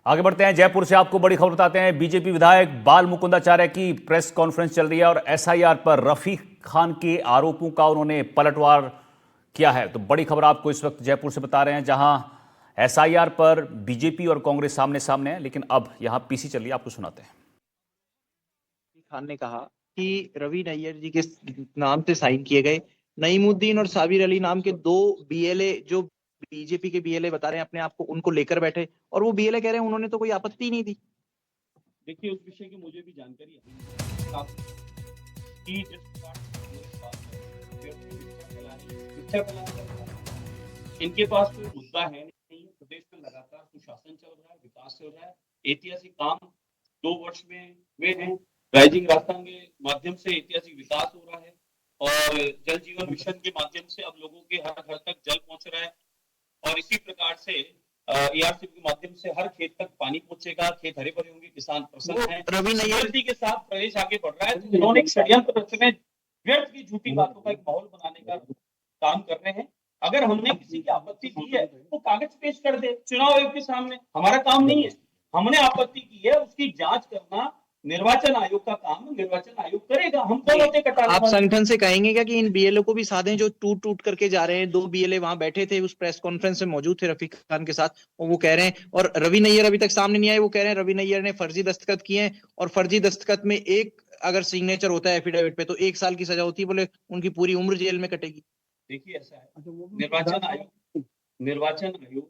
आगे बढ़ते हैं। जयपुर से आपको बड़ी खबर बताते हैं। बीजेपी विधायक बाल मुकुंदाचार्य की प्रेस कॉन्फ्रेंस चल रही है और एसआईआर पर रफीक खान के आरोपों का उन्होंने पलटवार किया है। तो बड़ी खबर आपको इस वक्त जयपुर से बता रहे हैं, जहां एसआईआर पर बीजेपी और कांग्रेस सामने सामने है, लेकिन अब यहां पीसी चल रही है। आपको सुनाते हैं। खान ने कहा कि रवि नैयर जी के नाम से साइन किए गए नईमुद्दीन और साबिर अली नाम के दो बीएलए, जो बीजेपी के बीएलए बता रहे हैं अपने आप को, उनको लेकर बैठे और वो बीएलए कह रहे हैं उन्होंने तो कोई आपत्ति नहीं दी। देखिए, उस विषय की मुझे भी जानकारी है कि इनके पास कोई मुद्दा है नहीं। प्रदेश में लगातार सुशासन चल रहा है, विकास चल रहा है, ऐतिहासिक काम 2 वर्ष में हुए हैं। राइजिंग राजस्थान के माध्यम से ऐतिहासिक विकास हो रहा है और जल जीवन मिशन के माध्यम से अब लोगों के हर घर तक जल पहुंच रहा है और इसी प्रकार से एआरसी के माध्यम से हर खेत तक पानी पहुंचेगा, खेत हरे भरे होंगे, किसान प्रसन्न हैं। रवि नैयर जी के साथ प्रदेश आगे बढ़ रहा है। तो उन्होंने एक षड्यंत्र रचने, व्यर्थ की झूठी बातों का एक माहौल बनाने का काम कर रहे हैं। अगर हमने किसी की आपत्ति की है तो कागज पेश कर दे चुनाव आयोग के सामने, हमारा काम नहीं है। हमने आपत्ति की है, उसकी जांच करना निर्वाचन आयोग का काम है, निर्वाचन आयोग करेगा। हम कौन होते कटाने आप वाले? संगठन से कहेंगे क्या कि इन बीएलओ को भी साधे जो टूट टूट करके जा रहे हैं? दो बीएलए वहां बैठे थे, उस प्रेस कॉन्फ्रेंस में मौजूद थे रफीक खान के साथ, और वो कह रहे हैं, और रवि नैयर अभी तक सामने नहीं आए, वो कह रहे हैं रवि नैयर ने फर्जी दस्तखत किए हैं और फर्जी दस्तखत में एक अगर सिग्नेचर होता है एफिडेविट पे तो 1 साल की सजा होती है, बोले उनकी पूरी उम्र जेल में कटेगी। देखिए, ऐसा है, निर्वाचन आयोग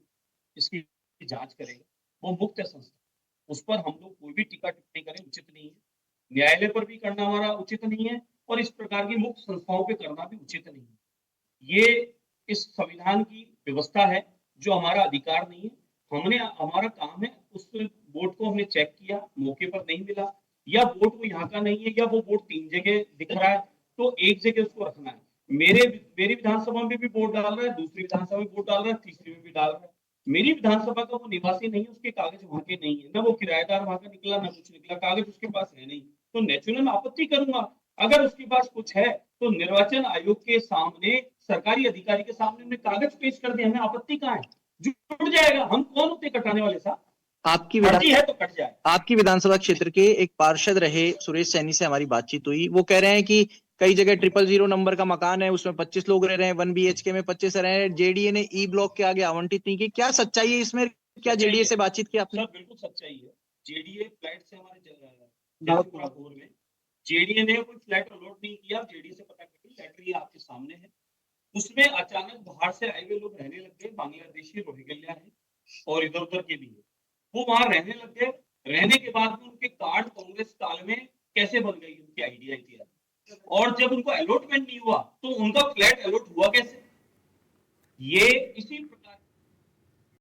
इसकी जांच करेगा। वो मुक्त संस्था, उस पर हम लोग कोई भी टीका टिप्पणी करें उचित नहीं है। न्यायालय पर भी करना हमारा उचित नहीं है और इस प्रकार की मुक्त संस्थाओं पे करना भी उचित नहीं है। ये इस संविधान की व्यवस्था है, जो हमारा अधिकार नहीं है। हमारा काम है, उस वोट को हमने चेक किया, मौके पर नहीं मिला, या वोट वो यहाँ का नहीं है, या वो वोट 3 जगह दिख रहा है, तो एक जगह उसको रखना है। मेरी विधानसभा में भी वोट डाल रहा है, दूसरी विधानसभा में वोट डाल रहा है, तीसरी में भी डाल रहा है। मेरी विधानसभा का वो निवासी नहीं है, उसके कागज वहां के नहीं है, ना वो किराएदार वहां का निकला, ना कुछ निकला, कागज उसके पास है नहीं, तो नेचुरल मैं आपत्ति करूंगा। अगर उसके पास कुछ है तो निर्वाचन आयोग के सामने, सरकारी अधिकारी के सामने उन्हें कागज पेश कर दे, हमें आपत्ति कहाँ है? जुड़ जाएगा। हम कौन होते कटाने वाले साहब? फर्जी है तो कट जाए। आपकी विधानसभा क्षेत्र के एक पार्षद रहे सुरेश सैनी से हमारी बातचीत हुई। वो कह रहे हैं कि कई जगह 000 नंबर का मकान है, उसमें 25 लोग रह रहे हैं, 1 BHK में 25 रह रहे हैं, जेडीए ने ई ब्लॉक के आगे आवंटित नहीं की। क्या सच्चाई है इसमें? क्या जेडीए से बातचीत की आपने? सर, बिल्कुल सच्चाई है। जेडीए फ्लैट से हमारे जयपुर में जेडीए ने कोई फ्लैट अलॉट नहीं किया। जेडीए से पता करिए, लेटर ये आपके सामने है। उसमें अचानक बाहर से आए हुए लोग रहने लग गए, बांग्लादेशी रोहिंग्या है और इधर उधर के भी है। वो वहां रहने लग गए। रहने के बाद में उनके कार्ड कांग्रेस काल में कैसे बन गई, उनकी आइडिया थी। और जब उनको अलॉटमेंट नहीं हुआ तो उनका फ्लैट अलॉट हुआ कैसे? ये इसी